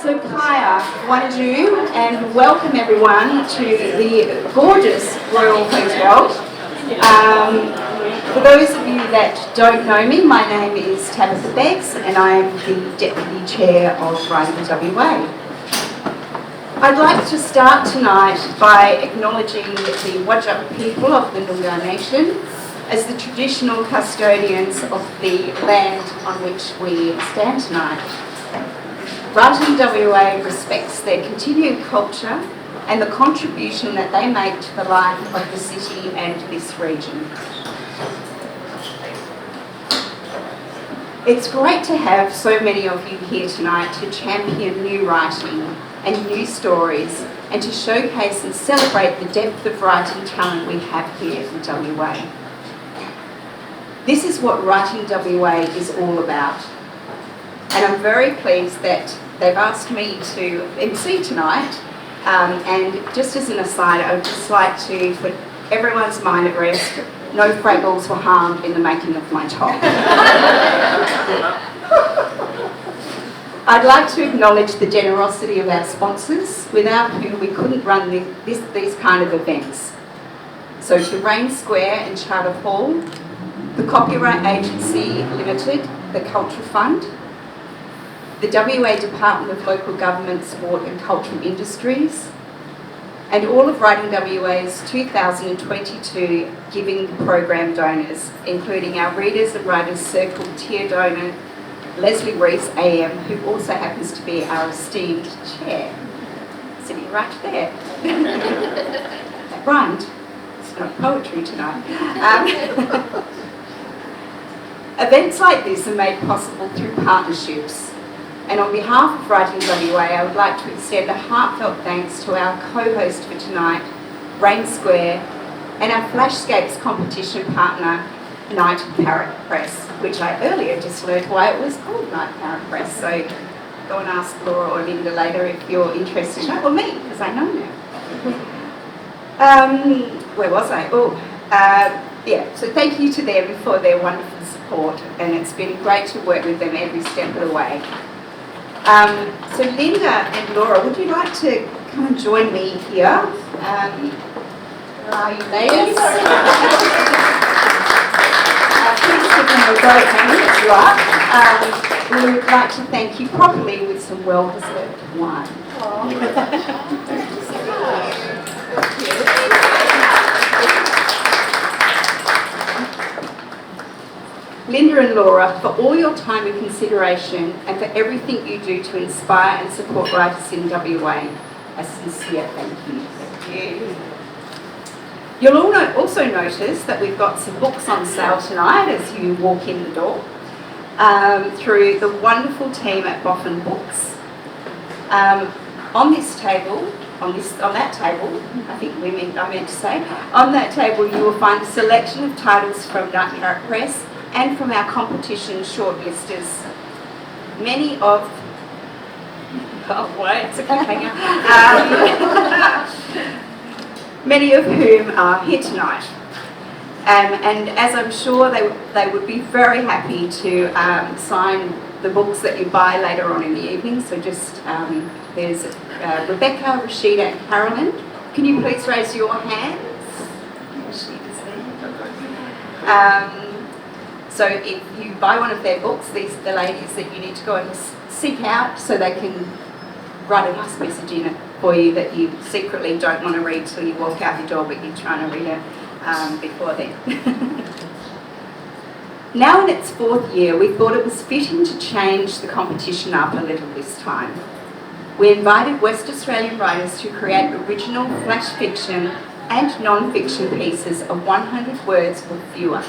So Kaya, want to do and welcome everyone to the gorgeous Royal Hotel. For those of you that don't know me, my name is Tabitha Beggs and I am the Deputy Chair of Writing WA. I'd like to start tonight by acknowledging the Whadjuk people of the Noongar Nation as the traditional custodians of the land on which we stand tonight. Writing WA respects their continued culture and the contribution that they make to the life of the city and this region. It's great to have so many of you here tonight to champion new writing and new stories and to showcase and celebrate the depth of writing talent we have here in WA. This is what Writing WA is all about. And I'm very pleased that they've asked me to MC tonight. And just as an aside, I would just like to put everyone's mind at rest. No fraggles were harmed in the making of my top. I'd like to acknowledge the generosity of our sponsors, without whom we couldn't run these kind of events. So to Rain Square and Charter Hall, the Copyright Agency Limited, the Culture Fund, the WA Department of Local Government, Sport and Cultural Industries, and all of Writing WA's 2022 giving program donors, including our Readers and Writers Circle tier donor, Leslie Reese AM, who also happens to be our esteemed chair, sitting right there. That rhymed. It's not poetry tonight. Events like this are made possible through partnerships. And on behalf of Writing WA, I would like to extend a heartfelt thanks to our co-host for tonight, Rain Square, and our Flashscapes competition partner, Night Parrot Press, which I earlier just learned why it was called Night Parrot Press. So go and ask Laura or Linda later if you're interested. Or me, because I know now. Where was I? Yeah, so thank you to them for their wonderful support, and it's been great to work with them every step of the way. So Linda and Laura, would you like to come and join me here? Where are you, ladies? Please give them a great hand as well. We would like to thank you properly with some well-deserved wine. Linda and Laura, for all your time and consideration and for everything you do to inspire and support writers in WA, a sincere thank you. Thank you. You'll all also notice that we've got some books on sale tonight as you walk in the door through the wonderful team at Boffin Books. On this table, on that table, I meant to say, on that table you will find a selection of titles from Night Parrot Press and from our competition shortlisters. Many of, many of whom are here tonight. And as I'm sure they would be very happy to sign the books that you buy later on in the evening. So just, there's Rebecca, Rashida and Carolyn. Can you please raise your hands? So if you buy one of their books, these are the ladies that you need to go and seek out so they can write a nice message in it for you that you secretly don't want to read till you walk out the door, but you're trying to read it before then. Now in its 4th year, we thought it was fitting to change the competition up a little this time. We invited West Australian writers to create original flash fiction and non-fiction pieces of 100 words or fewer,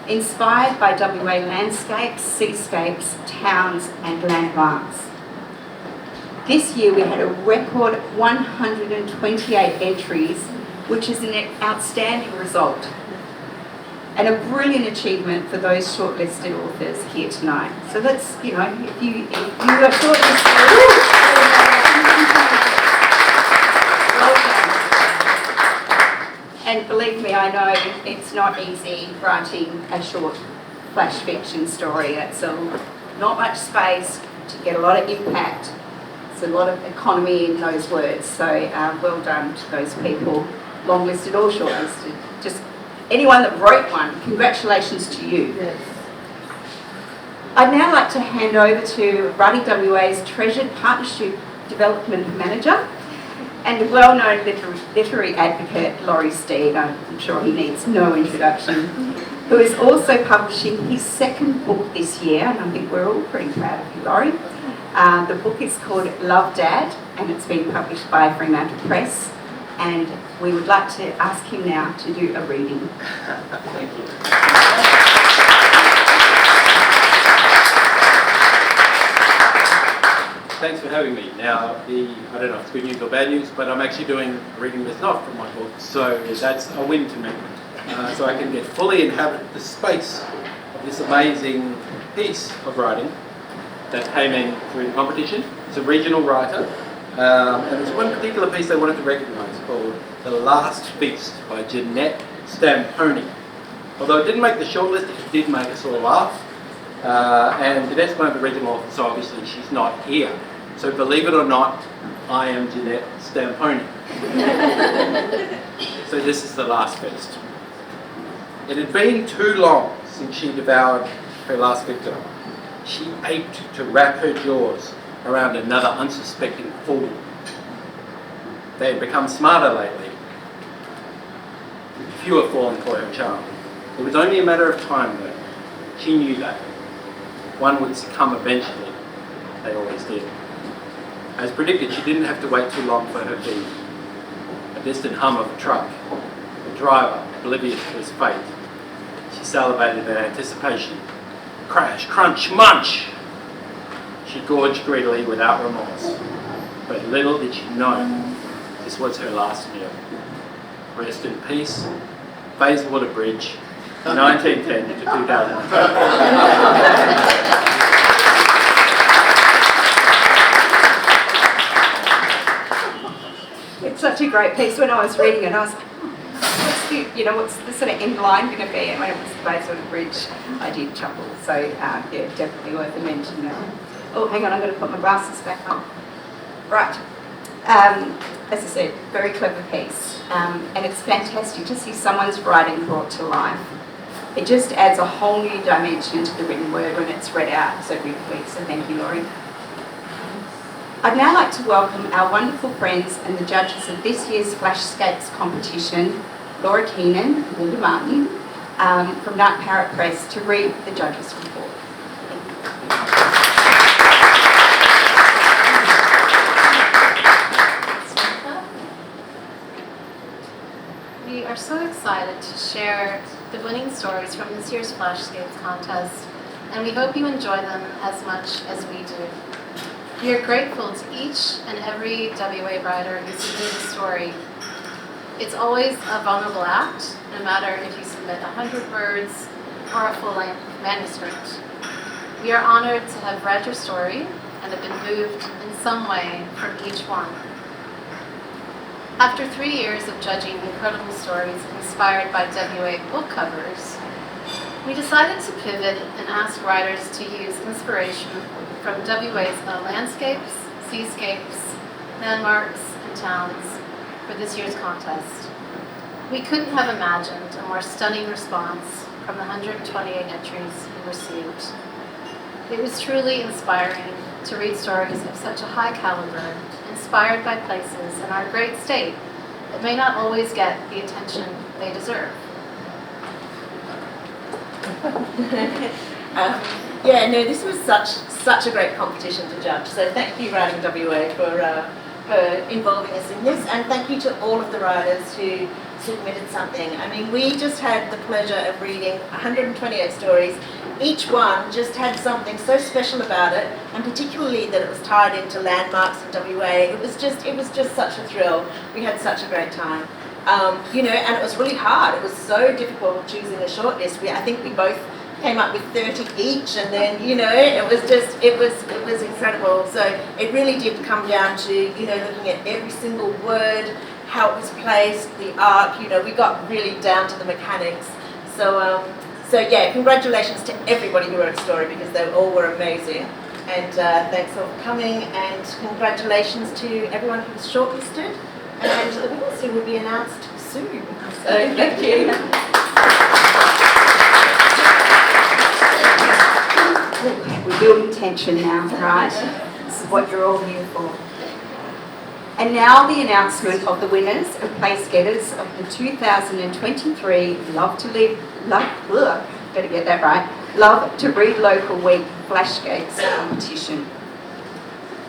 inspired by WA landscapes, seascapes, towns and landmarks. This year we had a record 128 entries, which is an outstanding result and a brilliant achievement for those shortlisted authors here tonight. So let's, if you are shortlisted, and believe me, I know it's not easy writing a short flash fiction story. It's not much space to get a lot of impact. There's a lot of economy in those words, so well done to those people, long-listed or short-listed. Just anyone that wrote one, congratulations to you. Yes. I'd now like to hand over to Writing WA's Treasured Partnership Development Manager and well-known literary advocate, Laurie Steed. I'm sure he needs no introduction, who is also publishing his second book this year, and I think we're all pretty proud of you, Laurie. The book is called Love Dad, and it's been published by Fremantle Press, and we would like to ask him now to do a reading. Thank you. Thanks for having me. Now, I don't know if it's good news or bad news, but I'm actually doing a reading that's not from my book, so that's a win to me. So I can get fully inhabit the space of this amazing piece of writing that came in through the competition. It's a regional writer, and there's one particular piece they wanted to recognise called The Last Feast by Jeanette Stamponi. Although it didn't make the shortlist, it did make us all laugh. And Jeanette's one of the regional authors, so obviously she's not here. So believe it or not, I am Jeanette Stamponi. So this is The Last Feast. It had been too long since she devoured her last victim. She ached to wrap her jaws around another unsuspecting fool. They had become smarter lately. Few have fallen for her charm. It was only a matter of time, though. She knew that. One would succumb eventually. They always did. As predicted, she didn't have to wait too long for her feed. A distant hum of a truck. The driver, oblivious to his fate. She salivated in anticipation. Crash, crunch, munch! She gorged greedily without remorse. But little did she know, this was her last meal. Rest in peace. Bayswater Bridge, 1910 to 2010. It's such a great piece. When I was reading it, I was like, what's the sort of end line going to be? And when it was the Bayswater Bridge, I did chuckle. So, yeah, definitely worth a mention there. Oh, hang on, I'm going to put my glasses back on. Right. As I said, very clever piece. And it's fantastic to see someone's writing brought to life. It just adds a whole new dimension to the written word when it's read out so beautifully. So thank you, Laurie. I'd now like to welcome our wonderful friends and the judges of this year's Flashscapes competition, Laura Keenan and Linda Martin, from Night Parrot Press, to read the judges' report. We are so excited to share the winning stories from this year's Flashscapes contest, and we hope you enjoy them as much as we do. We are grateful to each and every WA writer who submitted a story. It's always a vulnerable act, no matter if you submit 100 words or a full-length manuscript. We are honored to have read your story and have been moved in some way from each one. After 3 years of judging incredible stories inspired by WA book covers, we decided to pivot and ask writers to use inspiration from WA's landscapes, seascapes, landmarks, and towns for this year's contest. We couldn't have imagined a more stunning response from the 128 entries we received. It was truly inspiring to read stories of such a high caliber, inspired by places in our great state that may not always get the attention they deserve. This was such a great competition to judge. So thank you, Writing WA, for involving us in this, and thank you to all of the writers who submitted something. I mean, we just had the pleasure of reading 128 stories. Each one just had something so special about it, and particularly that it was tied into landmarks in WA. It was just such a thrill. We had such a great time. And it was really hard. It was so difficult choosing a shortlist. I think we both came up with 30 each, and then it was incredible. So it really did come down to looking at every single word, how it was placed, the arc. We got really down to the mechanics. So congratulations to everybody who wrote a story, because they all were amazing. And thanks all for coming, and congratulations to everyone who was shortlisted, and the winners who will be announced soon. So thank you. We're building tension now, right? This is what you're all here for. And now the announcement of the winners and place getters of the 2023 Love to Read Local Week Flashscapes competition.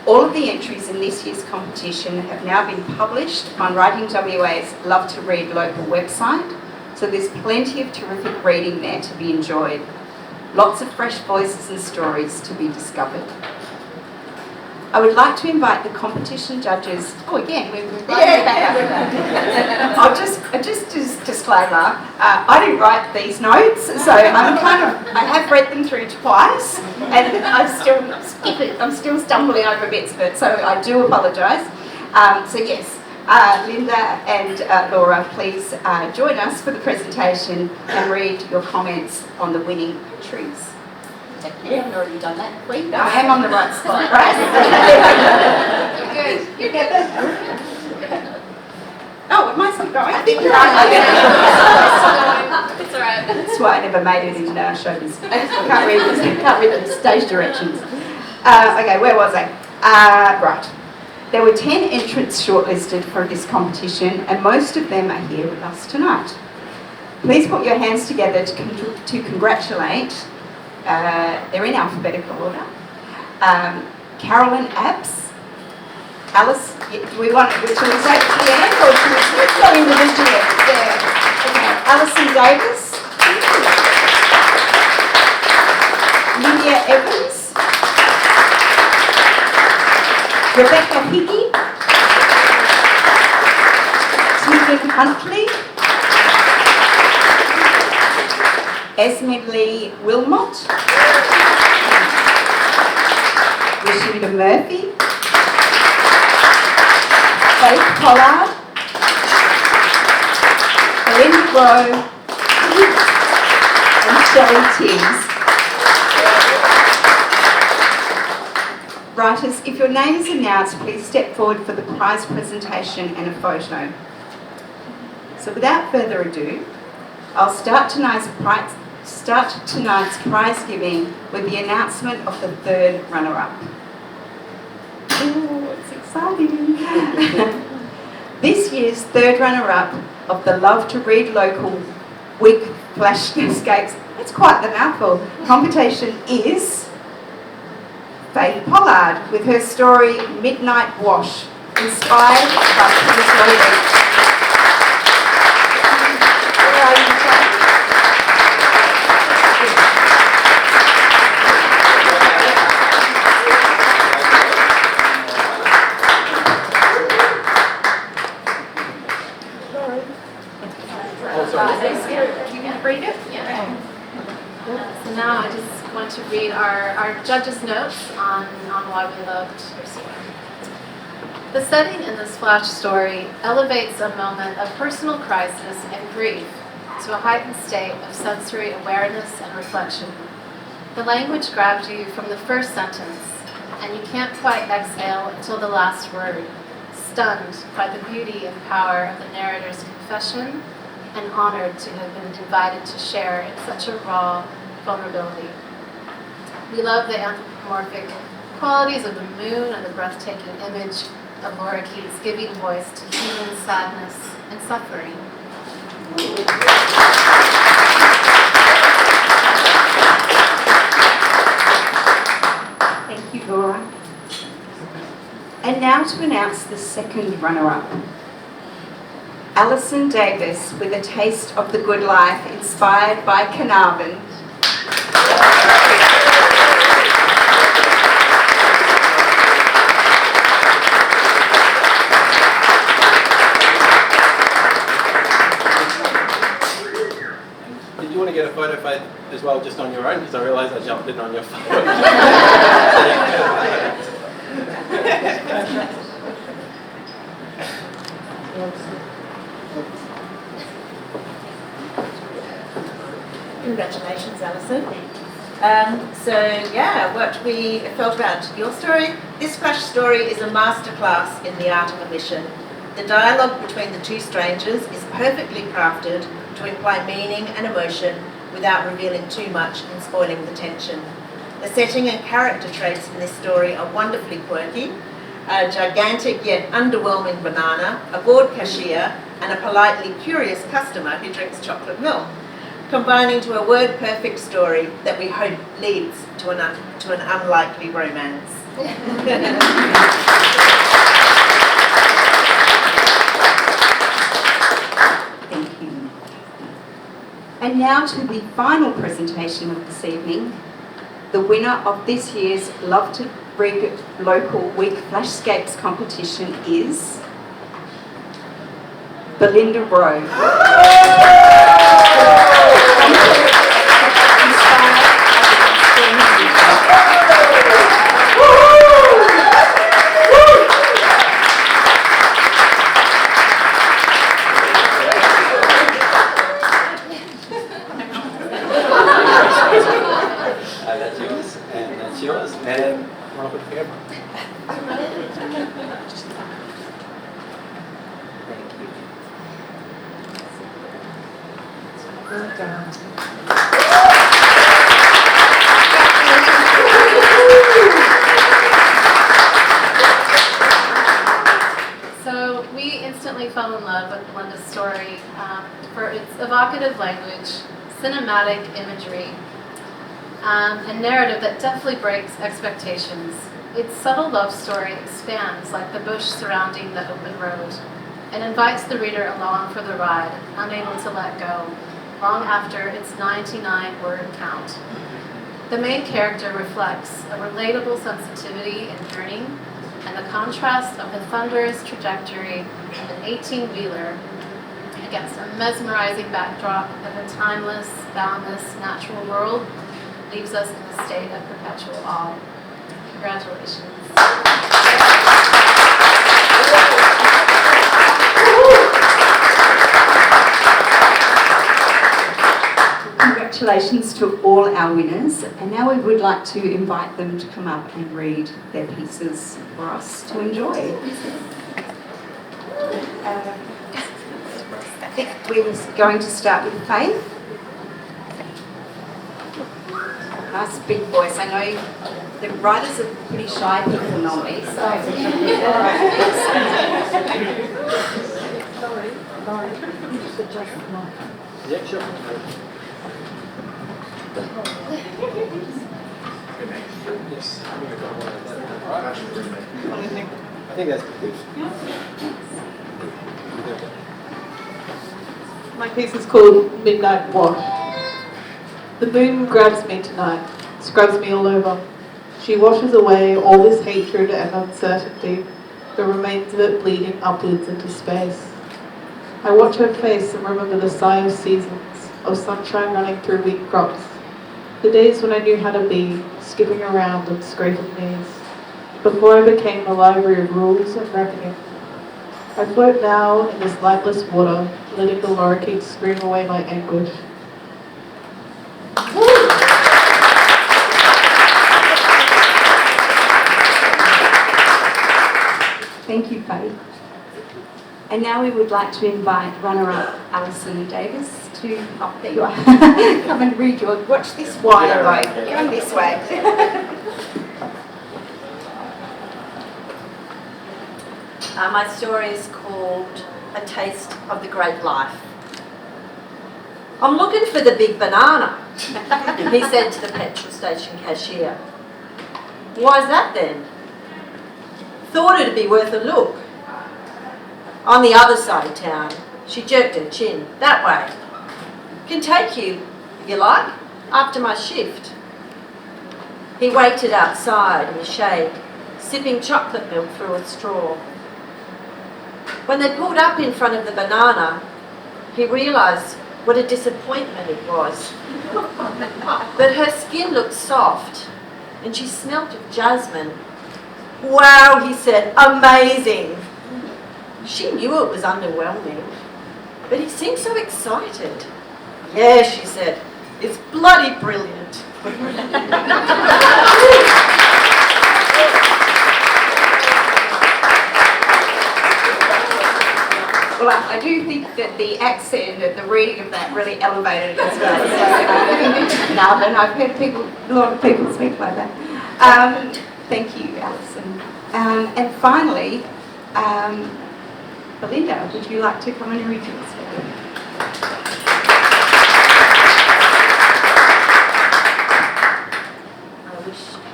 All of the entries in this year's competition have now been published on Writing WA's Love to Read Local website, so there's plenty of terrific reading there to be enjoyed. Lots of fresh voices and stories to be discovered. I would like to invite the competition judges. Oh, again, we're I'll just disclaimer. I didn't write these notes, so I have read them through twice, and I'm still stumbling over bits of it. So I do apologise. So yes, Linda and Laura, please join us for the presentation and read your comments on the winning entries. You haven't already done that, have we? No, I am on the right spot, right? You're good. Oh, am I still going? I think you're right. It's all right. That's why I never made it in showbiz. Can't read the stage directions. Okay, where was I? Right. There were 10 entrants shortlisted for this competition, and most of them are here with us tonight. Please put your hands together to congratulate. They're in alphabetical order. Carolyn Abs, Alice. Do we want? Should we say it to the end, or should we go individually? Yeah. Okay. Alison Davis, Lydia Evans, Rebecca Hickey, Stephen Huntley, Esme Lee Wilmot, Rashida Murphy, Faith Pollard, Belinda Rowe, and Shelley Timms. Writers, if your name is announced, please step forward for the prize presentation and a photo. So without further ado, I'll start tonight's prize giving with the announcement of the third runner-up. Oh, it's exciting. This year's third runner-up of the Love to Read Local Week Flashscapes, that's quite the mouthful, competition is Faith Pollard with her story Midnight Wash, inspired by Perth. Where are you, Faith? You can read it? Yeah. So now I just want to read our judges' notes on why we loved her story. The setting in this flash story elevates a moment of personal crisis and grief to a heightened state of sensory awareness and reflection. The language grabs you from the first sentence, and you can't quite exhale until the last word, stunned by the beauty and power of the narrator's confession and honored to have been invited to share in such a raw vulnerability. We love the anthropomorphic qualities of the moon and the breathtaking image of Laura Keys giving voice to human sadness and suffering. Thank you, Laura. And now to announce the second runner-up. Alison Davis with A Taste of the Good Life, inspired by Carnarvon. Did you want to get a photo, Faith, as well, just on your own? Because I realised I jumped in on your phone. Congratulations, Alison. What we felt about your story. This flash story is a masterclass in the art of omission. The dialogue between the two strangers is perfectly crafted to imply meaning and emotion without revealing too much and spoiling the tension. The setting and character traits in this story are wonderfully quirky. A gigantic yet underwhelming banana, a bored cashier, and a politely curious customer who drinks chocolate milk, combining to a word-perfect story that we hope leads to an unlikely romance. Thank you. And now to the final presentation of this evening. The winner of this year's Love to Rig Local Week Flashscapes competition is Belinda Rowe. That's yours, and that's yours, and one of the camera. So we instantly fell in love with Belinda's story for its evocative language, cinematic imagery, and narrative that definitely breaks expectations. Its subtle love story expands like the bush surrounding the open road and invites the reader along for the ride, unable to let go, long after its 99-word count. The main character reflects a relatable sensitivity and yearning, and the contrast of the thunderous trajectory of an 18-wheeler against a mesmerizing backdrop of a timeless, boundless natural world leaves us in a state of perpetual awe. Congratulations. Congratulations to all our winners, and now we would like to invite them to come up and read their pieces for us to enjoy. I think we were going to start with Faith. Nice big voice. I know the writers are pretty shy people normally, so. Yeah, sure. Yes. I think that's good. My piece is called Midnight Wash. The moon grabs me tonight, scrubs me all over. She washes away all this hatred and uncertainty, the remains of it bleeding upwards into space. I watch her face and remember the sigh of seasons, of sunshine running through wheat crops, the days when I knew how to be, skipping around and scraping knees, before I became a library of rules and reckoning. I float now in this lightless water, letting the lorikeets scream away my anguish. Thank you, Faith. And now we would like to invite runner-up Alison Davis to there you are. Come and read your. Watch this wider way. Going this way. My story is called A Taste of the Great Life. I'm looking for the big banana, he said to the petrol station cashier. Why's that then? Thought it'd be worth a look. On the other side of town, she jerked her chin. That way. Can take you, if you like, after my shift. He waited outside in the shade, sipping chocolate milk through a straw. When they pulled up in front of the banana, he realised what a disappointment it was. But her skin looked soft, and she smelt of jasmine. Wow, he said, amazing. She knew it was underwhelming, but he seemed so excited. Yeah, she said, it's bloody brilliant. the accent and the reading of that really elevated it as well. So, and I've heard a lot of people speak like that. Thank you, Alison. And finally, Belinda, would you like to come and read your story?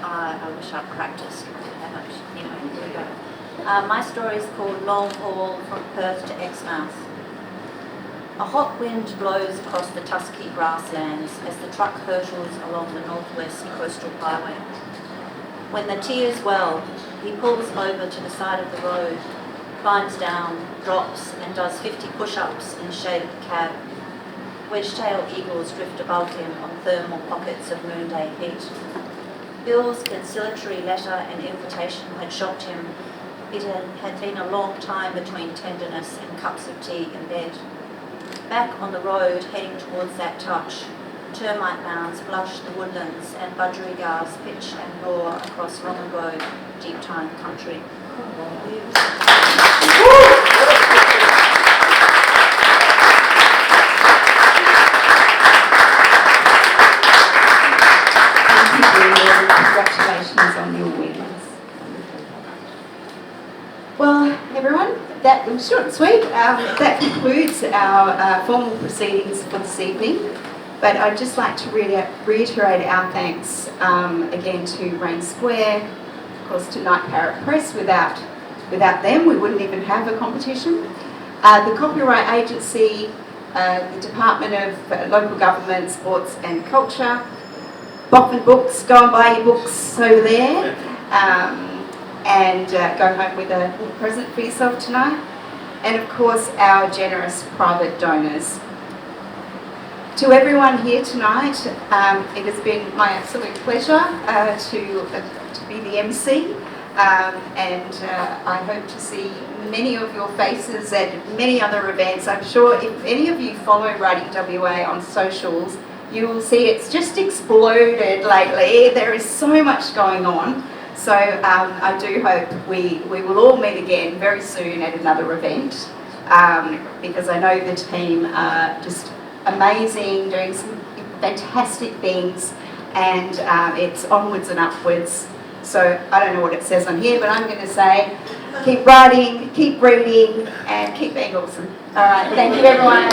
I wish I'd practiced. I haven't. Anyway, here we go. My story is called Long Haul from Perth to Exmouth. A hot wind blows across the tusky grasslands as the truck hurtles along the northwest coastal highway. When the tears well, he pulls over to the side of the road, climbs down, drops, and does 50 push-ups in the shade of the cab. Wedge-tailed eagles drift above him on thermal pockets of noonday heat. Bill's conciliatory letter and invitation had shocked him. It had been a long time between tenderness and cups of tea in bed. Back on the road, heading towards that touch, termite mounds blush the woodlands and budgerigars pitch and roar across long ago, deep time country. Congratulations on your wins. Well, everyone, that was short and sweet. That concludes our formal proceedings for this evening. But I'd just like to reiterate our thanks again to Rain Square, of course to Night Parrot Press. Without them, we wouldn't even have a competition. The Copyright Agency, the Department of Local Government, Sports and Culture, Boffin Books, go and buy your books over there, and go home with a little present for yourself tonight. And of course our generous private donors. To everyone here tonight, it has been my absolute pleasure to be the MC, and I hope to see many of your faces at many other events. I'm sure if any of you follow Writing WA on socials, you will see it's just exploded lately. There is so much going on. So I do hope we will all meet again very soon at another event, because I know the team are just amazing, doing some fantastic things, and it's onwards and upwards. So I don't know what it says on here, but I'm going to say keep writing, keep reading, and keep being awesome. All right, thank you everyone.